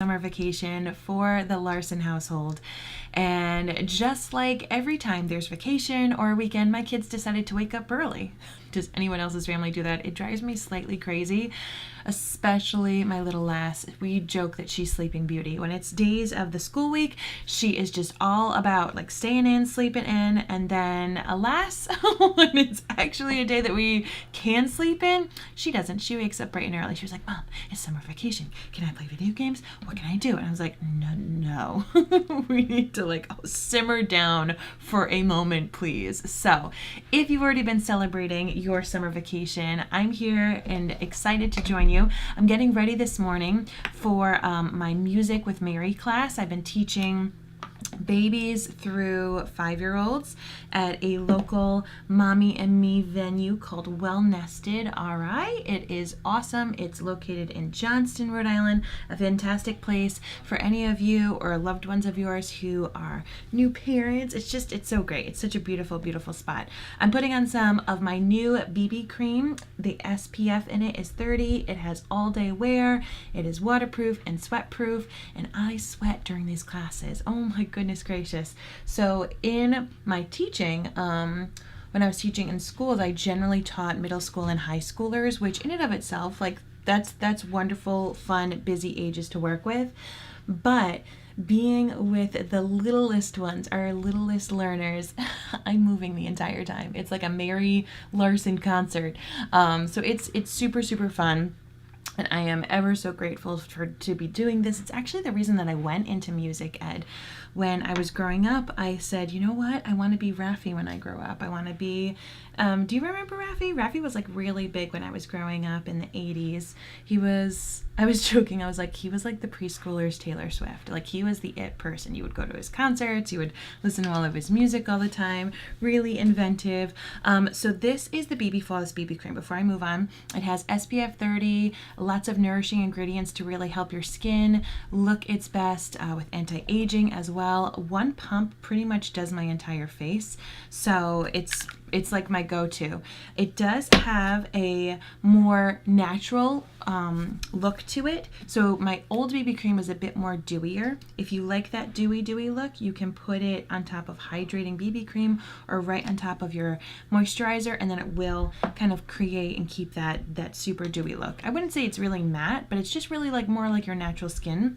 Summer vacation for the Larson household. And just like every time there's vacation or a weekend, my kids decided to wake up early. Does anyone else's family do that? It drives me slightly crazy, especially my little lass. We joke that she's sleeping beauty. When it's days of the school week, she is just all about like staying in, sleeping in, and then alas, when it's actually a day that we can sleep in, she doesn't. She wakes up bright and early. She was like, Mom, it's summer vacation. Can I play video games? What can I do? And I was like, no. We need to simmer down for a moment, please. So if you've already been celebrating your summer vacation, I'm here and excited to join you. I'm getting ready this morning for my Music with Mary class. I've been teaching babies through 5-year-olds at a local mommy and me venue called Well Nested RI. It is awesome. It's located in Johnston, Rhode Island, a fantastic place for any of you or loved ones of yours who are new parents. It's so great. It's such a beautiful, beautiful spot. I'm putting on some of my new BB cream. The SPF in it is 30. It has all day wear. It is waterproof and sweat proof, and I sweat during these classes. Oh my goodness gracious. So in my teaching, when I was teaching in schools, I generally taught middle school and high schoolers, which in and of itself, that's wonderful, fun, busy ages to work with. But being with the littlest ones, our littlest learners, I'm moving the entire time. It's like a Mary Larson concert. So it's super, super fun. And I am ever so grateful to be doing this. It's actually the reason that I went into music ed. When I was growing up, I said, you know what? I want to be Raffi when I grow up. I want to be, do you remember Raffi? Raffi was really big when I was growing up in the 80s. I was joking. I was like, he was like the preschoolers' Taylor Swift. He was the it person. You would go to his concerts. You would listen to all of his music all the time. Really inventive. So this is the BB Flawless BB Cream. Before I move on, it has SPF 30, lots of nourishing ingredients to really help your skin look its best with anti-aging as well. One pump pretty much does my entire face. So it's like my go-to. It does have a more natural look to it. So my old BB cream was a bit more dewier. If you like that dewy look, you can put it on top of hydrating BB cream or right on top of your moisturizer, and then it will kind of create and keep that super dewy look. I wouldn't say it's really matte, but it's just really more like your natural skin.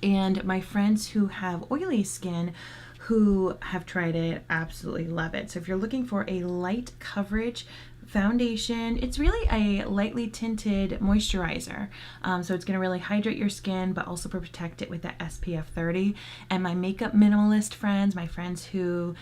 And my friends who have oily skin who have tried it absolutely love it. So if you're looking for a light coverage foundation, it's really a lightly tinted moisturizer. So it's going to really hydrate your skin, but also protect it with that SPF 30. And my makeup minimalist friends, my friends who,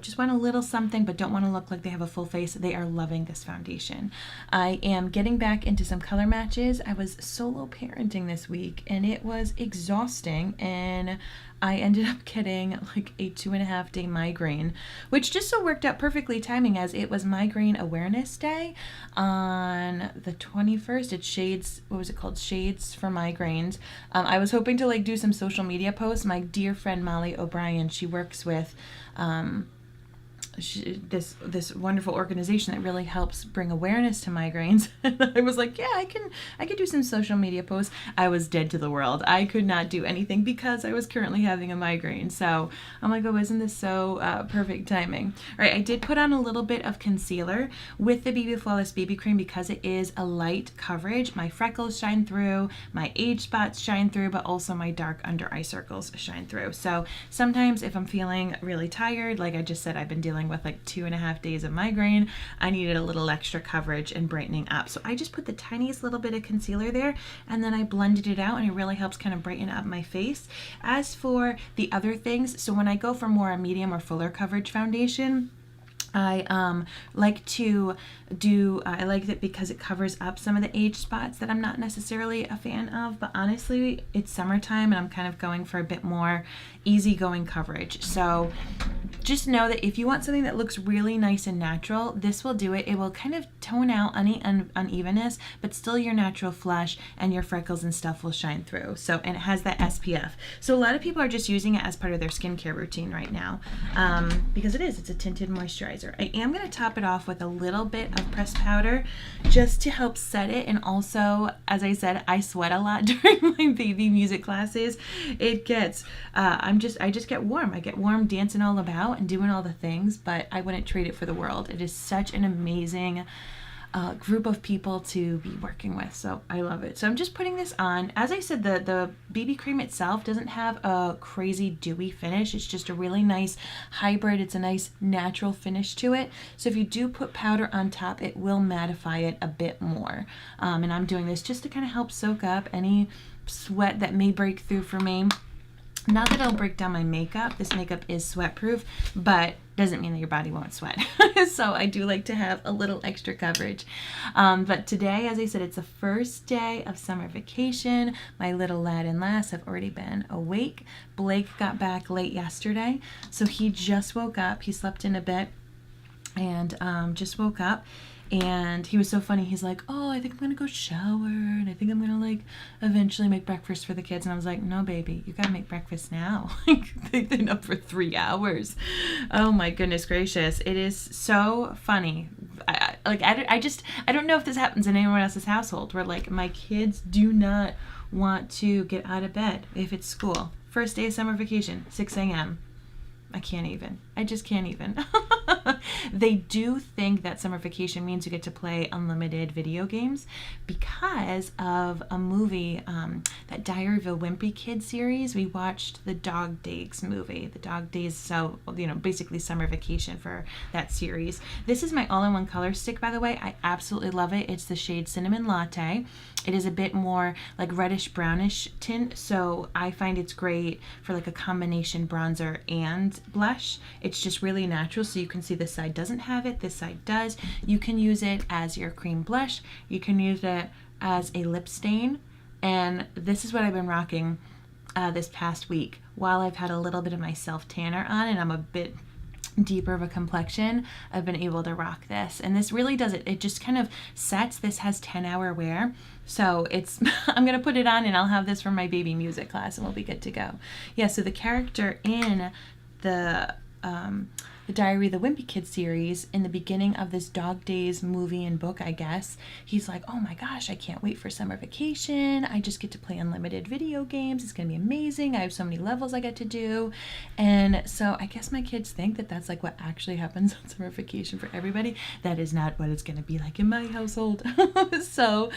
just want a little something, but don't want to look like they have a full face, they are loving this foundation. I am getting back into some color matches. I was solo parenting this week and it was exhausting, and I ended up getting a 2.5 day migraine, which just so worked out perfectly timing as it was Migraine Awareness Day on the 21st. It's Shades, what was it called? Shades for Migraines. I was hoping to do some social media posts. My dear friend Molly O'Brien, she works with this wonderful organization that really helps bring awareness to migraines. And I was like, yeah, I can do some social media posts. I was dead to the world. I could not do anything because I was currently having a migraine. So I'm like, oh, isn't this so perfect timing? All right, I did put on a little bit of concealer with the BB Flawless BB Cream because it is a light coverage. My freckles shine through, my age spots shine through, but also my dark under eye circles shine through. So sometimes if I'm feeling really tired, like I just said, I've been dealing with 2.5 days of migraine, I needed a little extra coverage and brightening up. So I just put the tiniest little bit of concealer there, and then I blended it out, and it really helps kind of brighten up my face. As for the other things, so when I go for more a medium or fuller coverage foundation, I like to do, I like it because it covers up some of the age spots that I'm not necessarily a fan of, but honestly, it's summertime and I'm kind of going for a bit more easygoing coverage. So just know that if you want something that looks really nice and natural, this will do it. It will kind of tone out any unevenness, but still your natural flush and your freckles and stuff will shine through. So, and it has that SPF. So a lot of people are just using it as part of their skincare routine right now, because it's a tinted moisturizer. I am going to top it off with a little bit of pressed powder just to help set it. And also, as I said, I sweat a lot during my baby music classes. It gets, I just get warm. I get warm dancing all about and doing all the things, but I wouldn't trade it for the world. It is such an amazing group of people to be working with, so I love it. So I'm just putting this on. As I said, the BB cream itself doesn't have a crazy dewy finish. It's just a really nice hybrid. It's a nice natural finish to it. So if you do put powder on top, it will mattify it a bit more. And I'm doing this just to kind of help soak up any sweat that may break through for me. Not that it'll break down my makeup. This makeup is sweat proof, but doesn't mean that your body won't sweat. So I do like to have a little extra coverage. But today, as I said, it's the first day of summer vacation. My little lad and lass have already been awake. Blake got back late yesterday, so he just woke up. He slept in a bit and just woke up. And he was so funny. He's like, oh, I think I'm going to go shower. And I think I'm going to like eventually make breakfast for the kids. And I was like, no, baby, you got to make breakfast now. They've been up for 3 hours. Oh my goodness gracious. It is so funny. I don't know if this happens in anyone else's household where like my kids do not want to get out of bed if it's school. First day of summer vacation, 6 a.m. I can't even. I just can't even. They do think that summer vacation means you get to play unlimited video games because of a movie, that Diary of a Wimpy Kid series. We watched the Dog Days movie. The Dog Days, so, basically summer vacation for that series. This is my all-in-one color stick, by the way. I absolutely love it. It's the shade Cinnamon Latte. It is a bit more like reddish brownish tint, so I find it's great for like a combination bronzer and blush. It's just really natural, so you can see this side doesn't have it, this side does. You can use it as your cream blush, you can use it as a lip stain, and this is what I've been rocking this past week while I've had a little bit of my self tanner on and I'm a bit deeper of a complexion. I've been able to rock this, and this really does it. It just kind of sets. This has 10-hour wear, so it's I'm gonna put it on and I'll have this for my baby music class and we'll be good to go. Yeah, so the character in the Diary of the Wimpy Kid series, in the beginning of this Dog Days movie and book, I guess, he's like, oh my gosh, I can't wait for summer vacation. I just get to play unlimited video games. It's gonna be amazing. I have so many levels I get to do. And so I guess my kids think that that's like what actually happens on summer vacation for everybody. That is not what it's gonna be like in my household. So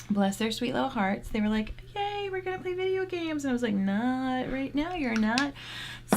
bless their sweet little hearts, they were like, yay, we're gonna play video games. And I was like, not right now, you're not.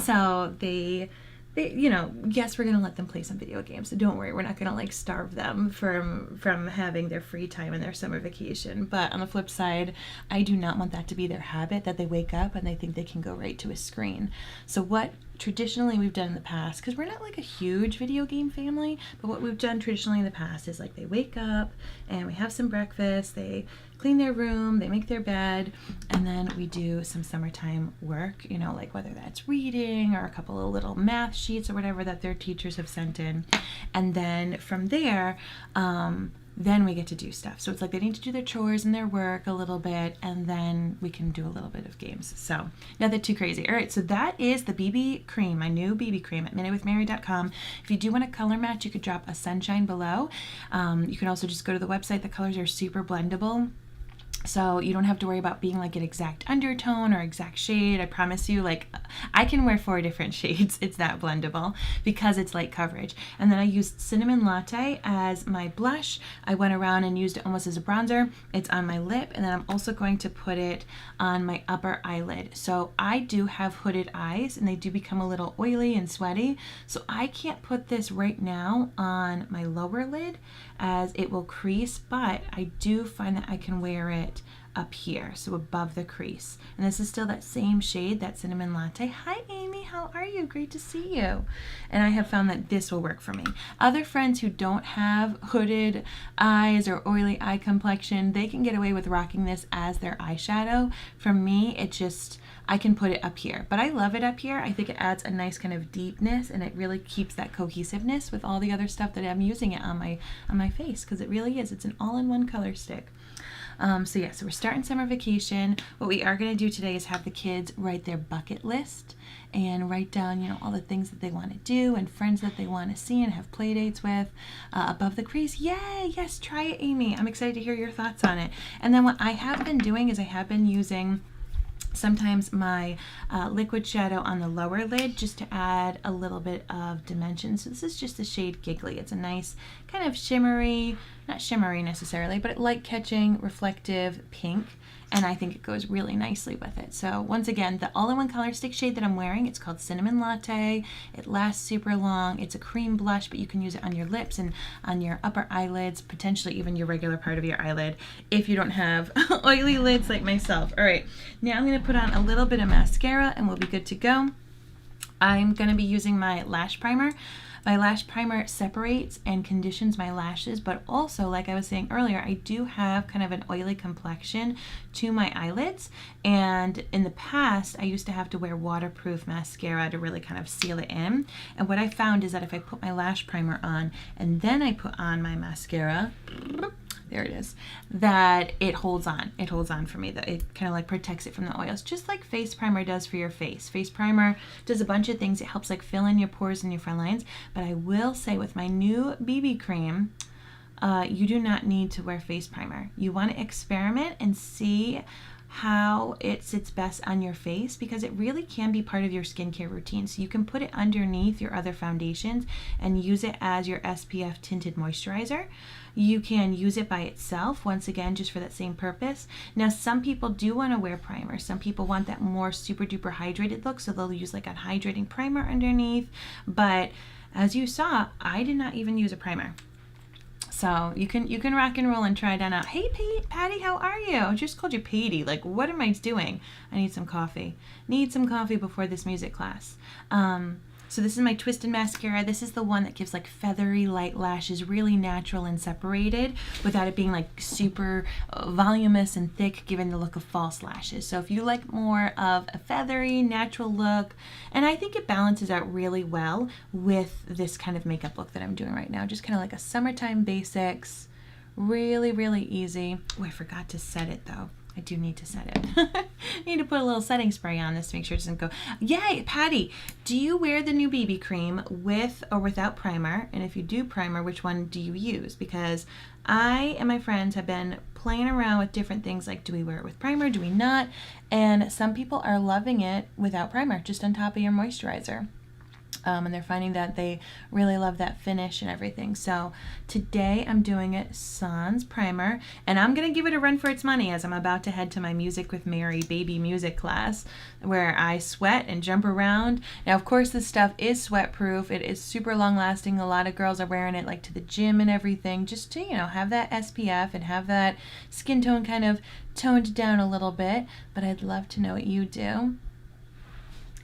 So they yes, we're gonna let them play some video games, so don't worry, we're not gonna like starve them from having their free time in their summer vacation. But on the flip side, I do not want that to be their habit, that they wake up and they think they can go right to a screen. So what traditionally we've done in the past, because we're not like a huge video game family, but what we've done traditionally in the past is like they wake up and we have some breakfast, they clean their room, they make their bed, and then we do some summertime work, like whether that's reading or a couple of little math sheets or whatever that their teachers have sent in. And then from there, then we get to do stuff. So it's like they need to do their chores and their work a little bit, and then we can do a little bit of games. So nothing too crazy. All right, so that is the BB cream, my new BB cream at MinutewithMary.com. If you do want a color match, you could drop a sunshine below. You can also just go to the website. The colors are super blendable, so you don't have to worry about being like an exact undertone or exact shade. I promise you, like, I can wear 4 different shades. It's that blendable because it's light coverage. And then I used Cinnamon Latte as my blush. I went around and used it almost as a bronzer. It's on my lip, and then I'm also going to put it on my upper eyelid. So I do have hooded eyes and they do become a little oily and sweaty. So I can't put this right now on my lower lid as it will crease, but I do find that I can wear it up here, so above the crease. And this is still that same shade, that Cinnamon Latte. Hi Amy, how are you? Great to see you. And I have found that this will work for me. Other friends who don't have hooded eyes or oily eye complexion, they can get away with rocking this as their eyeshadow. For me, it just, I can put it up here, but I love it up here. I think it adds a nice kind of deepness, and it really keeps that cohesiveness with all the other stuff that I'm using it on my face, because it really is. It's an all-in-one color stick. So we're starting summer vacation. What we are going to do today is have the kids write their bucket list and write down, all the things that they want to do and friends that they want to see and have play dates with above the crease. Yay! Yes, try it, Amy. I'm excited to hear your thoughts on it. And then what I have been doing is I have been using sometimes my liquid shadow on the lower lid just to add a little bit of dimension. So this is just the shade Giggly. It's a nice kind of shimmery, not shimmery necessarily, but light catching, reflective pink. And I think it goes really nicely with it. So once again, the all-in-one color stick shade that I'm wearing, it's called Cinnamon Latte. It lasts super long. It's a cream blush, but you can use it on your lips and on your upper eyelids, potentially even your regular part of your eyelid if you don't have oily lids like myself. All right, now I'm gonna put on a little bit of mascara and we'll be good to go. I'm gonna be using my lash primer. My lash primer separates and conditions my lashes, but also, like I was saying earlier, I do have kind of an oily complexion to my eyelids, and in the past I used to have to wear waterproof mascara to really kind of seal it in. And what I found is that if I put my lash primer on and then I put on my mascara, there it is, that it holds on. It holds on for me. That it kind of like protects it from the oils, just like face primer does for your face. Face primer does a bunch of things. It helps like fill in your pores and your frown lines. But I will say with my new BB cream, you do not need to wear face primer. You want to experiment and see how it sits best on your face, because it really can be part of your skincare routine. So you can put it underneath your other foundations and use it as your SPF tinted moisturizer. You can use it by itself, once again, just for that same purpose. Now, some people do want to wear primer. Some people want that more super duper hydrated look, so they'll use like a hydrating primer underneath. But as you saw, I did not even use a primer. So you can rock and roll and try that out. Hey, Patty, how are you? I just called you Patty. Like, what am I doing? I need some coffee. Need some coffee before this music class. So this is my Twisted mascara. This is the one that gives like feathery light lashes, really natural and separated without it being like super voluminous and thick, giving the look of false lashes. So if you like more of a feathery, natural look, and I think it balances out really well with this kind of makeup look that I'm doing right now. Just kind of like a summertime basics, really, really easy. Oh, I forgot to set it though. I do need to set it. I need to put a little setting spray on this to make sure it doesn't go. Yay, Patty, do you wear the new BB cream with or without primer? And if you do primer, which one do you use? Because I and my friends have been playing around with different things like, do we wear it with primer, do we not? And some people are loving it without primer, just on top of your moisturizer. And they're finding that they really love that finish and everything. So today I'm doing it sans primer, and I'm gonna give it a run for its money as I'm about to head to my Music with Mary baby music class where I sweat and jump around. Now, of course, this stuff is sweat proof. It is super long lasting. A lot of girls are wearing it like to the gym and everything, just to, have that SPF and have that skin tone kind of toned down a little bit. But I'd love to know what you do.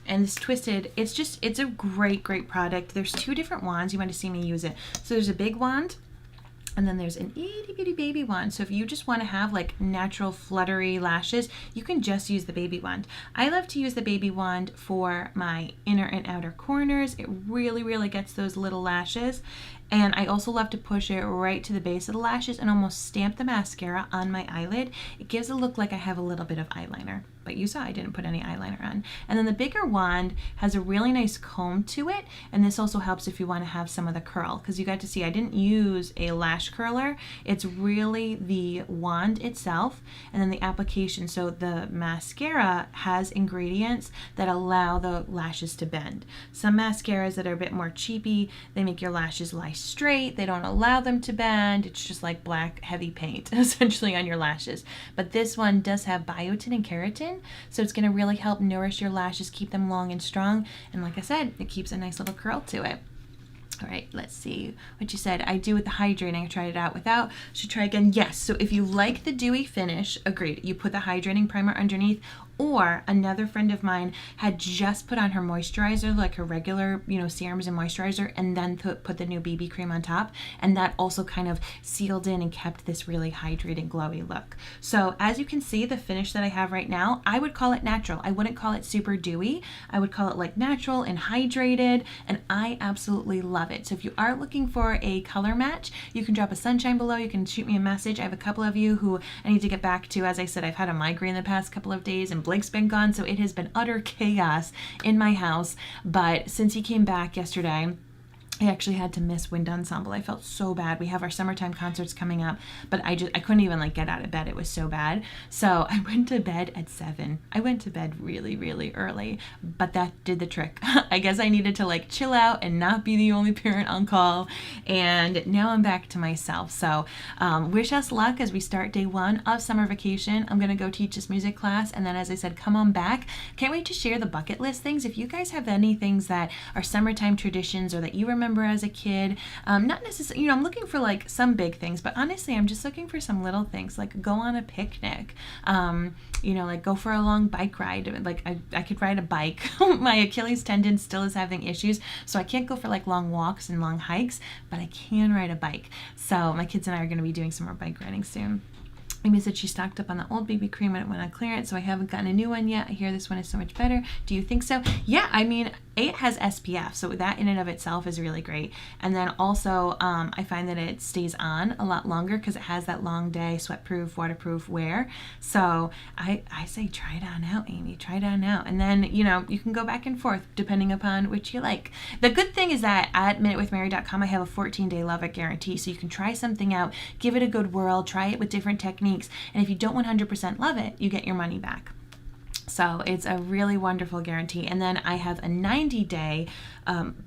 And this Twisted, it's a great product. There's two different wands. You want to see me use it. So there's a big wand, and then there's an itty bitty baby wand. So if you just want to have like natural fluttery lashes, you can just use the baby wand. I love to use the baby wand for my inner and outer corners. It really gets those little lashes. And I also love to push it right to the base of the lashes and almost stamp the mascara on my eyelid. It gives a look like I have a little bit of eyeliner. But you saw I didn't put any eyeliner on. And then the bigger wand has a really nice comb to it, and this also helps if you want to have some of the curl, because you got to see I didn't use a lash curler. It's really the wand itself and then the application. So the mascara has ingredients that allow the lashes to bend. Some mascaras that are a bit more cheapy, they make your lashes lie straight. They don't allow them to bend. It's just like black heavy paint essentially on your lashes. But this one does have biotin and keratin, so it's going to really help nourish your lashes, keep them long and strong, and like I said, it keeps a nice little curl to it. All right, let's see what you said. I do with the hydrating. I tried it out without. Should try again. Yes. So if you like the dewy finish, agreed. You put the hydrating primer underneath. Or another friend of mine had just put on her moisturizer, like her regular, serums and moisturizer, and then put the new BB cream on top. And that also kind of sealed in and kept this really hydrating, glowy look. So as you can see, the finish that I have right now, I would call it natural. I wouldn't call it super dewy. I would call it like natural and hydrated, and I absolutely love it. So if you are looking for a color match, you can drop a sunshine below. You can shoot me a message. I have a couple of you who I need to get back to. As I said, I've had a migraine the past couple of days, and Blake's been gone, so it has been utter chaos in my house. But since he came back yesterday, I actually had to miss Wind Ensemble. I felt so bad. We have our summertime concerts coming up, but I couldn't even get out of bed. It was so bad. So I went to bed at 7. I went to bed really, really early, but that did the trick. I guess I needed to chill out and not be the only parent on call. And now I'm back to myself. So wish us luck as we start day 1 of summer vacation. I'm going to go teach this music class. And then, as I said, come on back. Can't wait to share the bucket list things. If you guys have any things that are summertime traditions or that you remember as a kid, not necessarily, I'm looking for some big things, but honestly, I'm just looking for some little things, like go on a picnic, go for a long bike ride. I could ride a bike. My Achilles tendon still is having issues, so I can't go for long walks and long hikes, but I can ride a bike. So my kids and I are going to be doing some more bike riding soon. Amy said she stocked up on the old BB cream when it went on clearance, so I haven't gotten a new one yet. I hear this one is so much better. Do you think so? Yeah, it has SPF, so that in and of itself is really great. And then also, I find that it stays on a lot longer because it has that long day, sweat-proof, waterproof wear. So I say try it on out, Amy. Try it on out. And then, you can go back and forth depending upon which you like. The good thing is that at minutewithmary.com, I have a 14-day love-it guarantee, so you can try something out, give it a good whirl, try it with different techniques. And if you don't 100% love it, you get your money back. So it's a really wonderful guarantee. And then I have a 90-day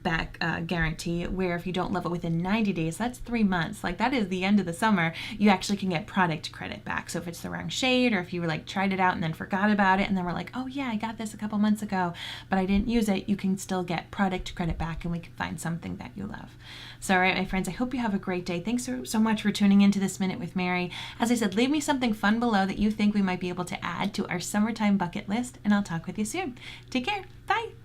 back guarantee, where if you don't love it within 90 days, that's 3 months. That is the end of the summer. You actually can get product credit back. So if it's the wrong shade, or if you tried it out and then forgot about it, and then we're like, oh yeah, I got this a couple months ago, but I didn't use it, you can still get product credit back, and we can find something that you love. So all right, my friends, I hope you have a great day. Thanks so much for tuning into this Minute with Mary. As I said, leave me something fun below that you think we might be able to add to our summertime bucket list, and I'll talk with you soon. Take care. Bye.